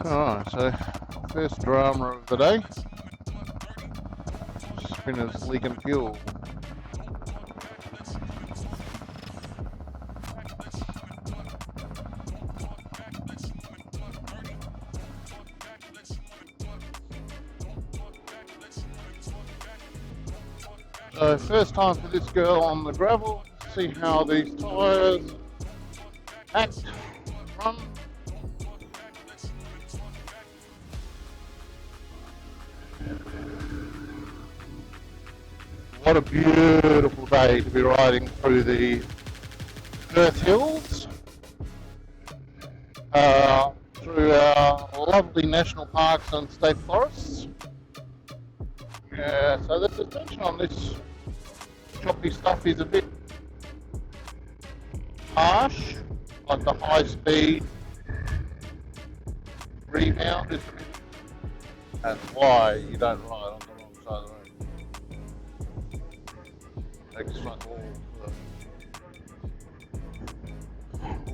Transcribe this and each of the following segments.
Alright, so first drama of the day. Spinner's leaking fuel. So first time for this girl on the gravel. See how these tyres act, run. What a beautiful day to be riding through the Perth Hills, through our lovely national parks and state forests. So the suspension on this choppy stuff is a bit harsh, like the high speed rebound is a bit. That's why you don't ride on the wrong side of the road. Makes fuck all.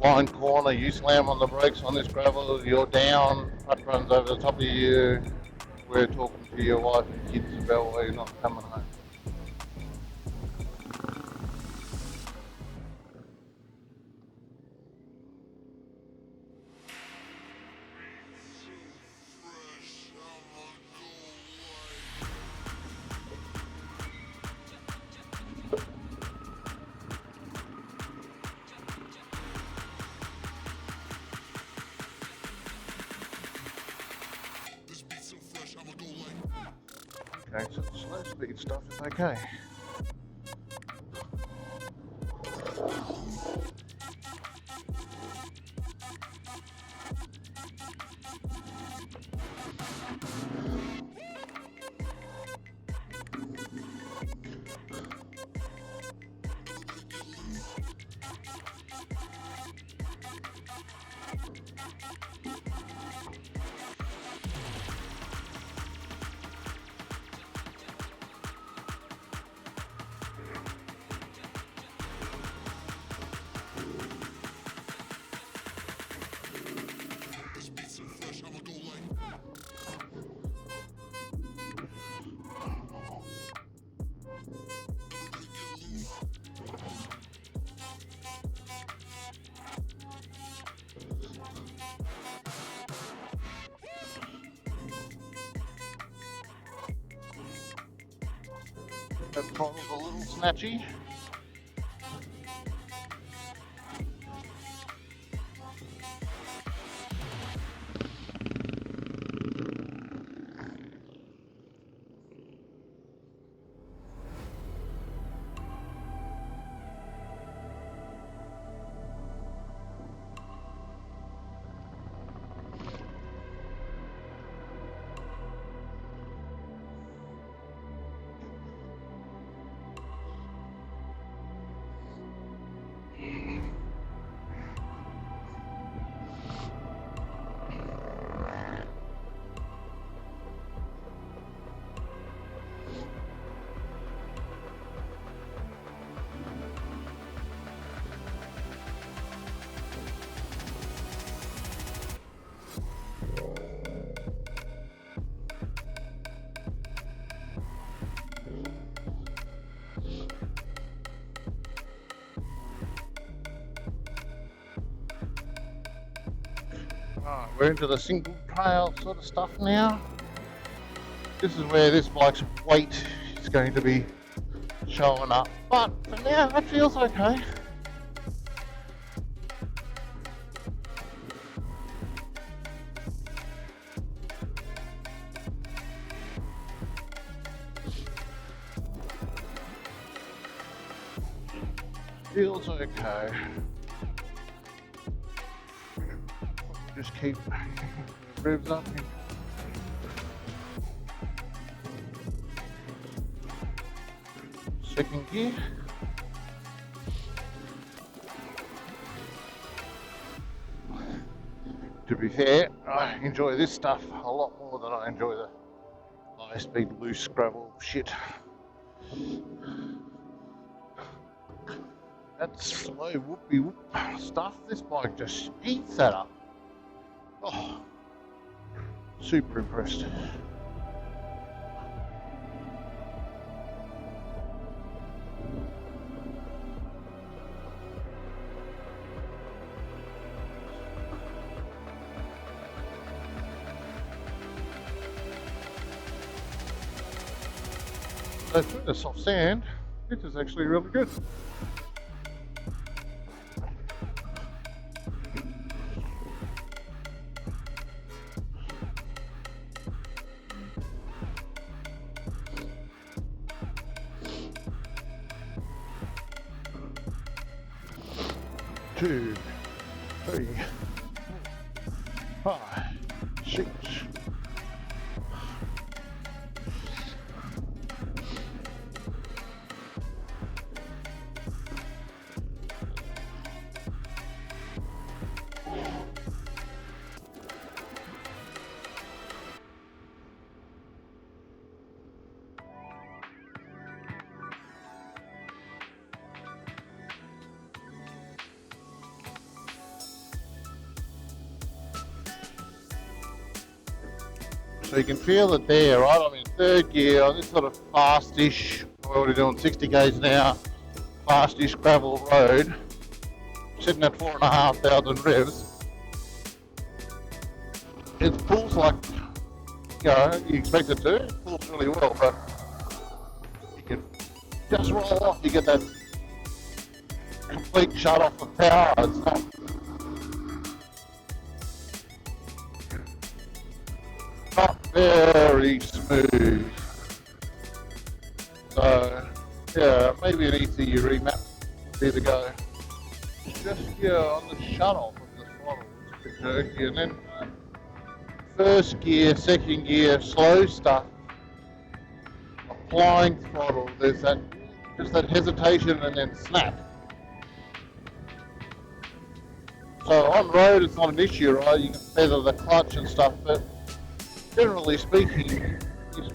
Line corner, you slam on the brakes on this gravel, you're down, truck runs over the top of you. We're talking to your wife and kids about why you're not coming home. Okay, so the slow speed stuff is okay. That throttle's a little snatchy. Alright, we're into the single trail sort of stuff now. This is where this bike's weight is going to be showing up. But for now, that feels okay. Feels okay. Just keep the ribs up. Second gear. To be fair, I enjoy this stuff a lot more than I enjoy the high-speed loose gravel shit. That slow whoopie whoop stuff, this bike just eats that up. Oh, Super impressed. So through the soft sand, this is actually really good. Two, three, 5, 6. So you can feel it there, right? I'm in third gear on this sort of fast-ish, we're already doing 60 k's an hour, fast-ish gravel road, sitting at 4,500 revs. It pulls like, you know, you expect it to. It pulls really well, but you can just roll off, you get that complete shut off of power. It's not very smooth. So yeah, maybe an ECU remap would be the go. Just here on the shut off of the throttle, it's a bit jerky, and then first gear, second gear, slow stuff, applying throttle, there's that just that hesitation and then snap. So on road it's not an issue, right? You can feather the clutch and stuff, but generally speaking,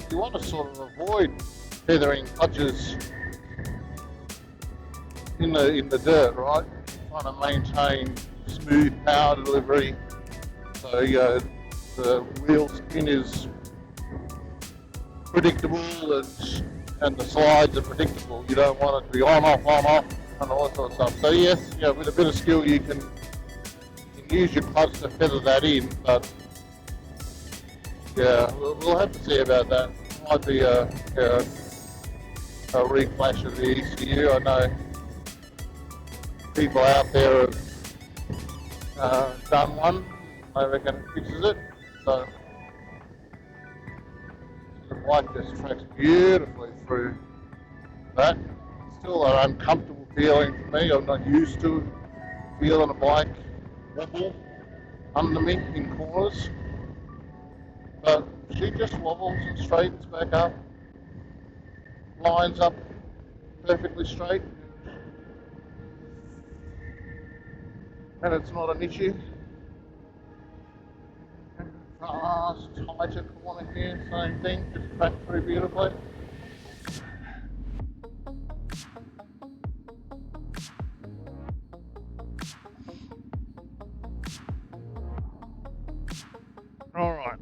you want to sort of avoid feathering clutches in the dirt, right? Trying to maintain smooth power delivery. So the wheel spin is predictable and the slides are predictable. You don't want it to be on, off, and all that sort of stuff. So yes, with a bit of skill you can use your clutch to feather that in, but yeah, we'll have to see about that. Might be a reflash of the ECU. I know people out there have done one. I reckon it fixes it. So the bike just tracks beautifully through that. Still an uncomfortable feeling for me. I'm not used to feeling a bike wobble under me in corners. But she just wobbles and straightens back up, lines up perfectly straight, and it's not an issue. Fast, tighter corner here, same thing, just track through beautifully. All right.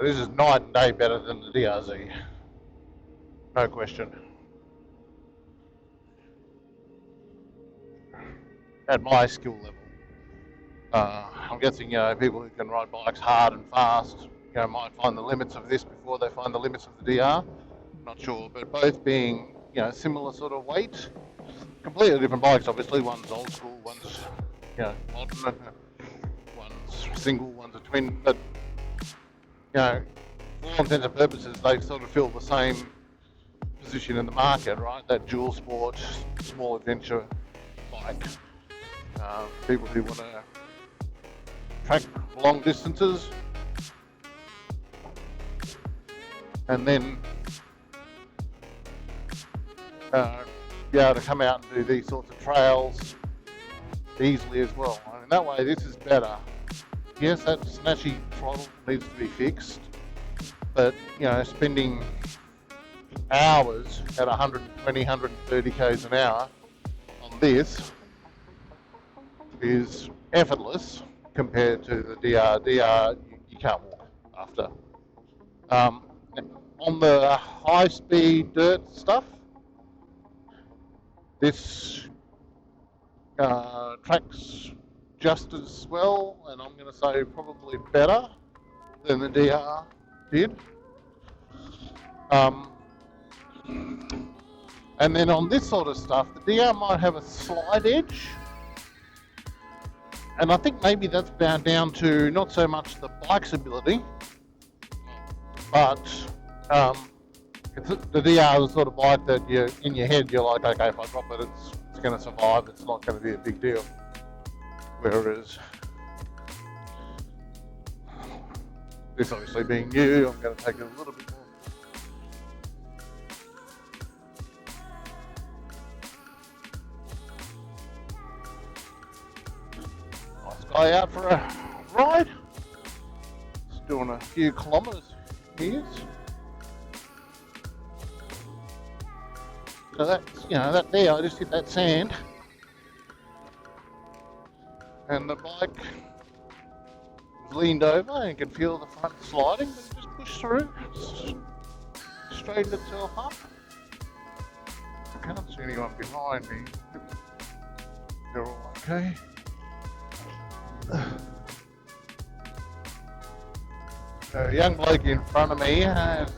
This is night and day better than the DRZ, no question. At my skill level, I'm guessing people who can ride bikes hard and fast, might find the limits of this before they find the limits of the DR. Not sure, but both being similar sort of weight. Completely different bikes, obviously. One's old school, one's modern, one's single, one's a twin. But for all intents and purposes, they sort of fill the same position in the market, right? That dual sport, small adventure bike. People who want to track long distances and then be able to come out and do these sorts of trails easily as well. I mean, that way this is better. Yes, that snatchy throttle needs to be fixed, but spending hours at 120, 130 k's an hour on this is effortless compared to the DR. DR, you can't walk after. On the high-speed dirt stuff, this tracks just as well, and I'm going to say probably better than the DR did. And then on this sort of stuff, the DR might have a slight edge, and I think maybe that's bound down to not so much the bike's ability, but the DR is the sort of bike that in your head you're like, okay, if I drop it, it's going to survive. It's not going to be a big deal. Whereas this, obviously being new, I'm going to take it a little bit more. Nice guy out for a ride. Just doing a few kilometres here. So that's, that there, I just hit that sand. And the bike is leaned over and you can feel the front sliding, but it just pushed through, straightened itself up. I can't see anyone behind me. They're all okay. A young bloke in front of me has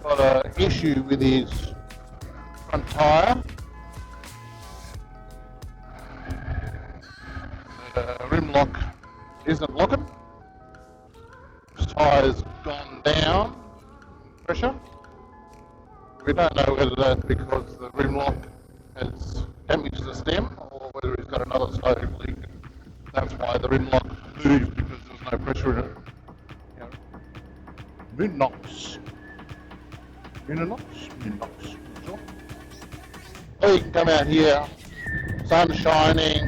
got an issue with his front tyre. The rim lock isn't locking. His tyre's gone down pressure. We don't know whether that's because the rim lock has damaged the stem or whether he's got another stove leak. That's why the rim lock moved, because there's no pressure in it. Moonnox. Oh, you can come out here, sun shining,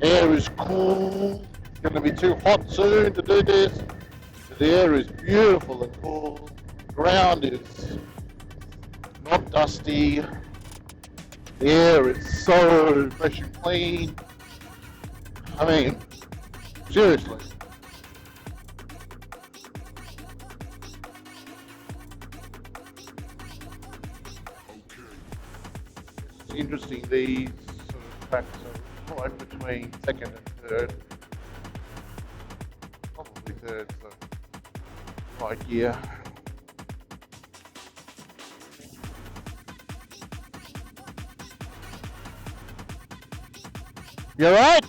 air is cool. It's going to be too hot soon to do this. The air is beautiful and cool. The ground is not dusty. The air is so fresh and clean. I mean, seriously. It's interesting, these sort of tracks are right between second and third. Probably third, so right here. You alright?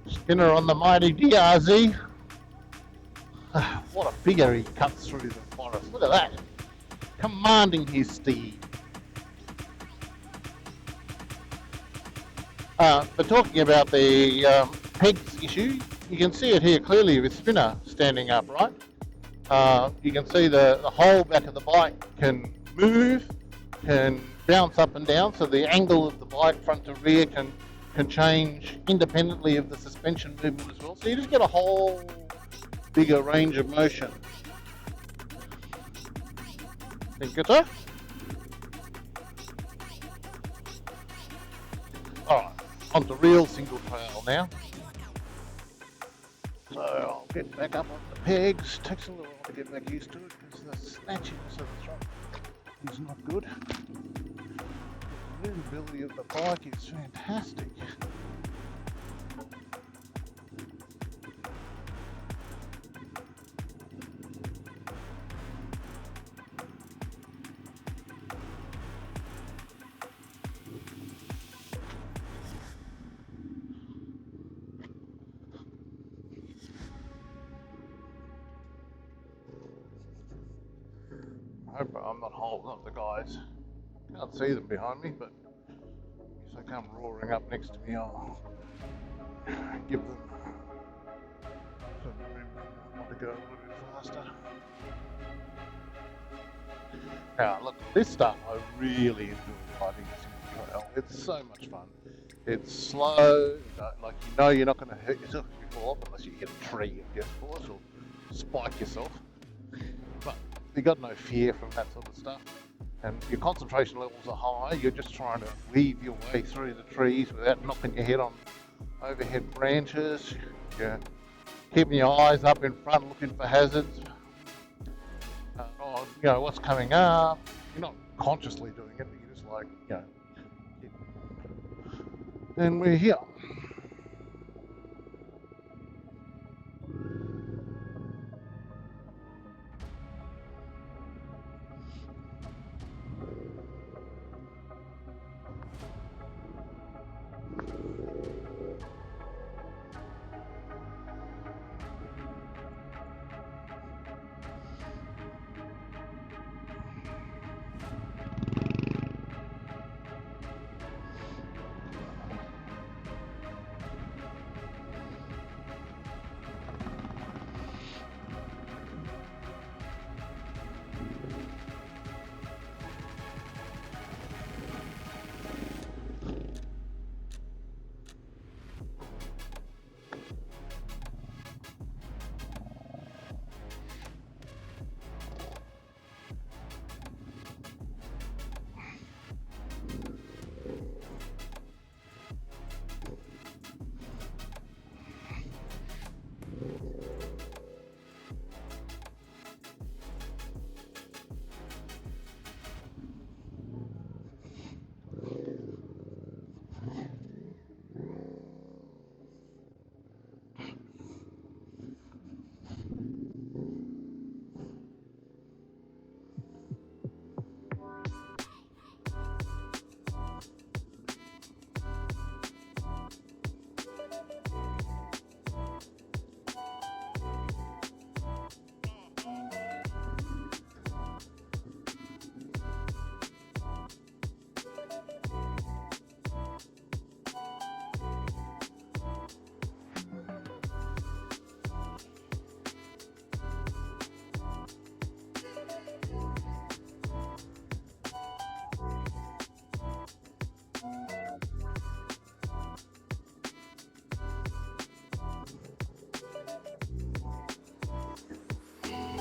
Spinner on the mighty DRZ. What a figure he cuts through the forest. Look at that. Commanding his steed. But talking about the pegs issue, you can see it here clearly with Spinner standing up, right? You can see the whole back of the bike can move, can bounce up and down, so the angle of the bike front to rear can change independently of the suspension movement as well. So you just get a whole bigger range of motion. Think it's so? Alright, on the real single trail now. So I'll get back up on the pegs. Takes a little while to get back used to it because the snatchiness of the throttle. is not good. The movability of the bike is fantastic. I hope I'm not holding up the guys. Can't see them behind me, but if they come roaring up next to me, I'll give them some room if they want to go a little bit faster. Now, look, this stuff I really enjoy riding single trail. It's so much fun. It's slow, like you know you're not going to hurt yourself if you fall off unless you hit a tree, of course, or spike yourself. But you got no fear from that sort of stuff. And your concentration levels are high. You're just trying to weave your way through the trees without knocking your head on overhead branches. You're keeping your eyes up in front, looking for hazards. Or, you know, what's coming up. You're not consciously doing it, but you're just like, you know. And we're here.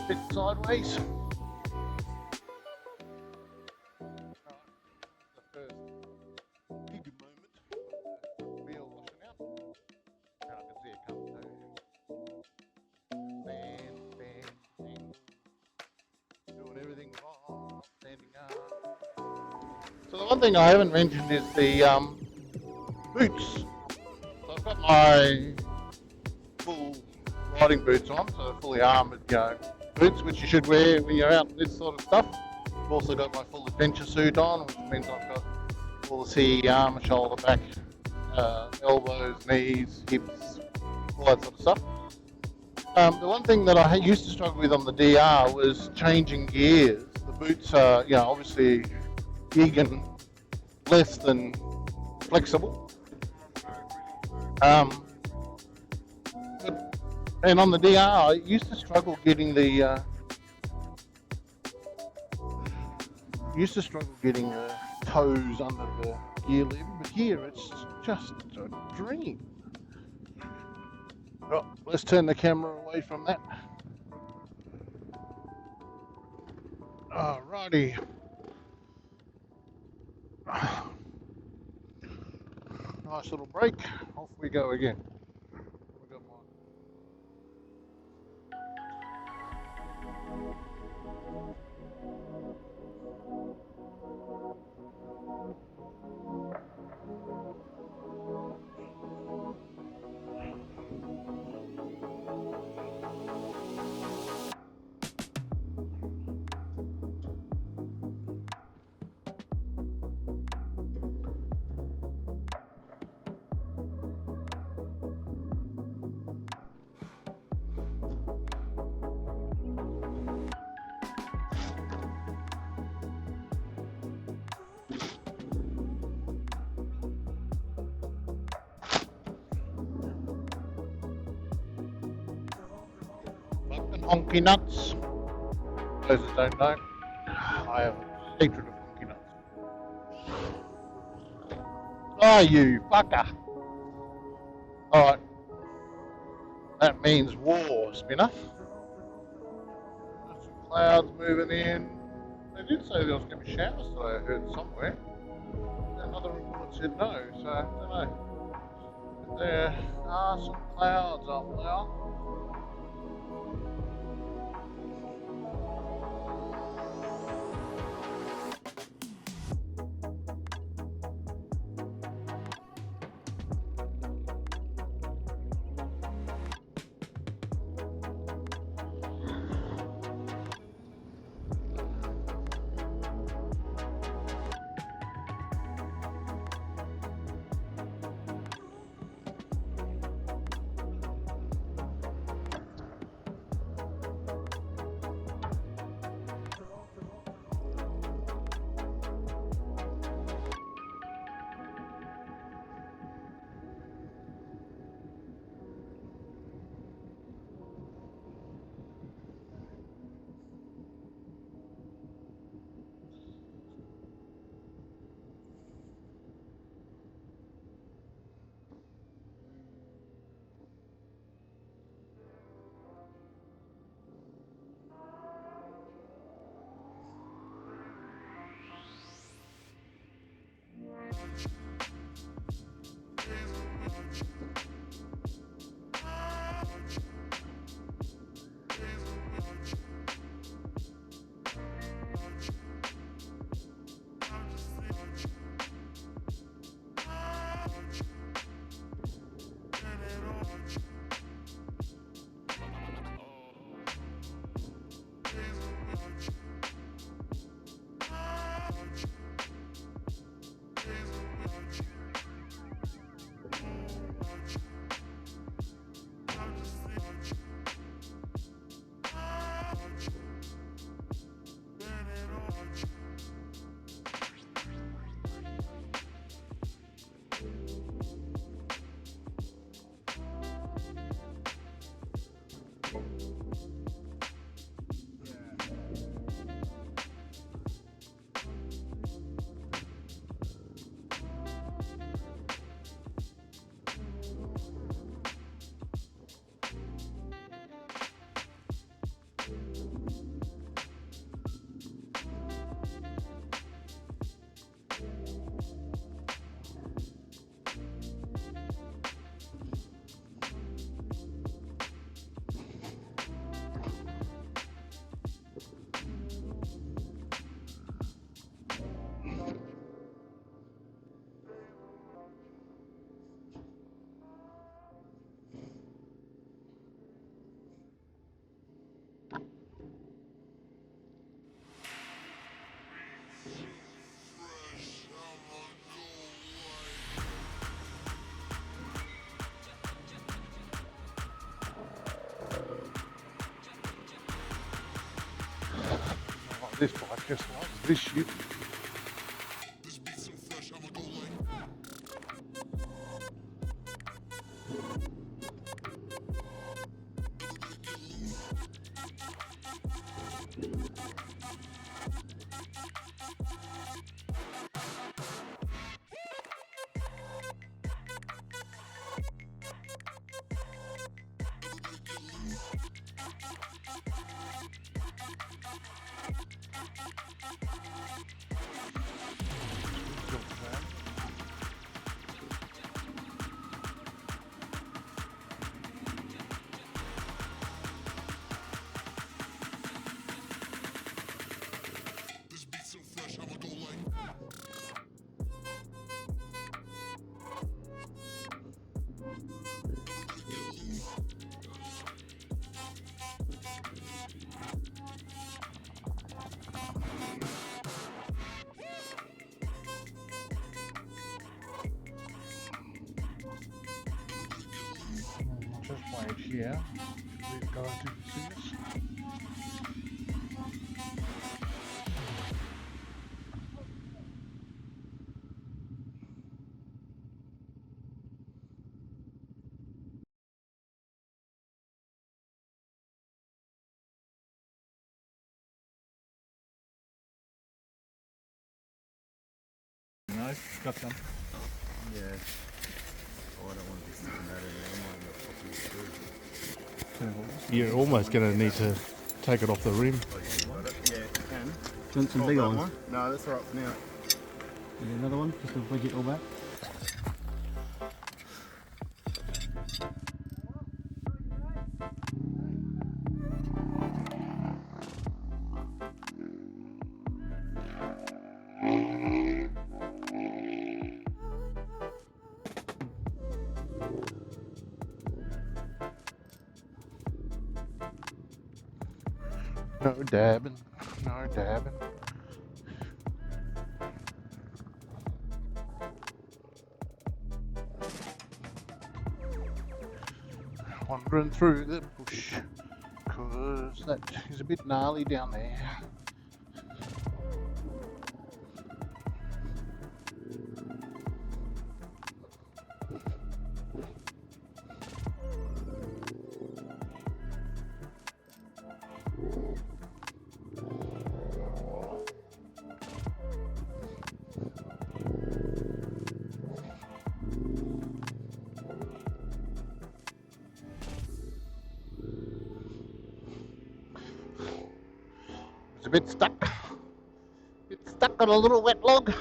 Bit sideways. The first big moment of the wheel washing out. Now I can see it come through. Bang, bang, bang. Doing everything wrong, standing up. So the one thing I haven't mentioned is the boots. So I've got my full riding boots on, so fully armoured, you know, boots, which you should wear when you're out in this sort of stuff. I've also got my full adventure suit on, which means I've got all the CE armour, shoulder, back, elbows, knees, hips, all that sort of stuff. The one thing that I used to struggle with on the DR was changing gears. The boots are, you know, obviously big and less than flexible. And on the DR, I used to struggle getting the toes under the gear lever, but here it's just a dream. Oh, let's turn the camera away from that. Alrighty. Nice little break. Off we go again. We got one. funky nuts. Those that don't know, I have a hatred of funky nuts. Oh, you fucker! Alright, that means war, Spinner. There's some clouds moving in. They did say there was going to be showers today, I heard somewhere. Another report said no, so I don't know. But there are some clouds up there. This bike just loves this shit. Just wait here. We've got to do this. No, got some. Yeah. Oh, I don't want to be sticking that in there. I might end up popping it through. You're almost going to need to take it off the rim. Oh, yeah, you got it? Yeah, you can. Do you want some bigger ones? No, that's alright for now. Maybe another one, just to wedge it all back. No dabbing, no dabbing. Wandering through the bush, 'cause that is a bit gnarly down there. It's a bit stuck. It's stuck on a little wet log.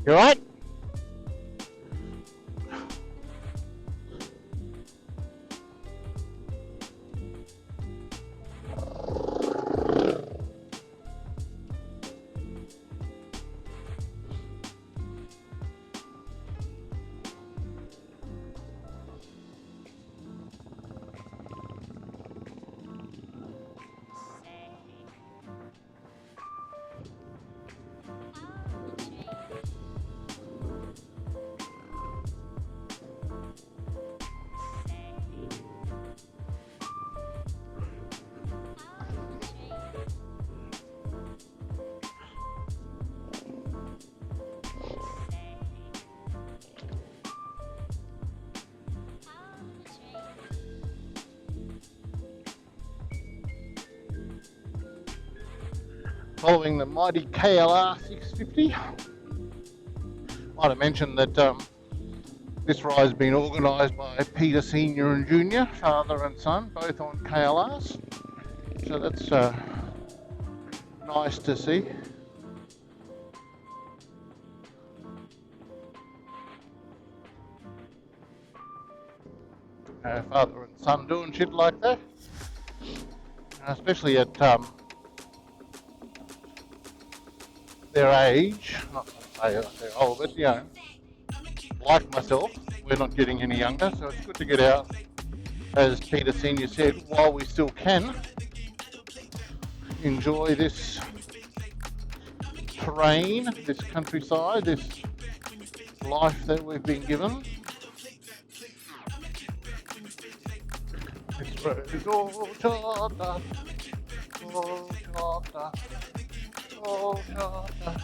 You alright? Following the mighty KLR 650. Might have mentioned that this ride has been organised by Peter Senior and Junior, father and son, both on KLRs. So that's nice to see. Father and son doing shit like that, especially at their age, not to say that they're old, but you know, like myself, we're not getting any younger, so it's good to get out, as Peter Senior said, while we still can, enjoy this terrain, this countryside, this life that we've been given. This road is all charred up. Helicopter. Helicopter.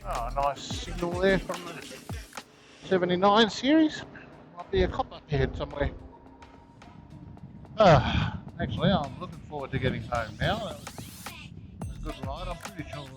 Oh, nice signal there from the 79 series. Might be a cop up ahead somewhere. Actually, I'm looking forward to getting home now. That was a good ride. I'm pretty sure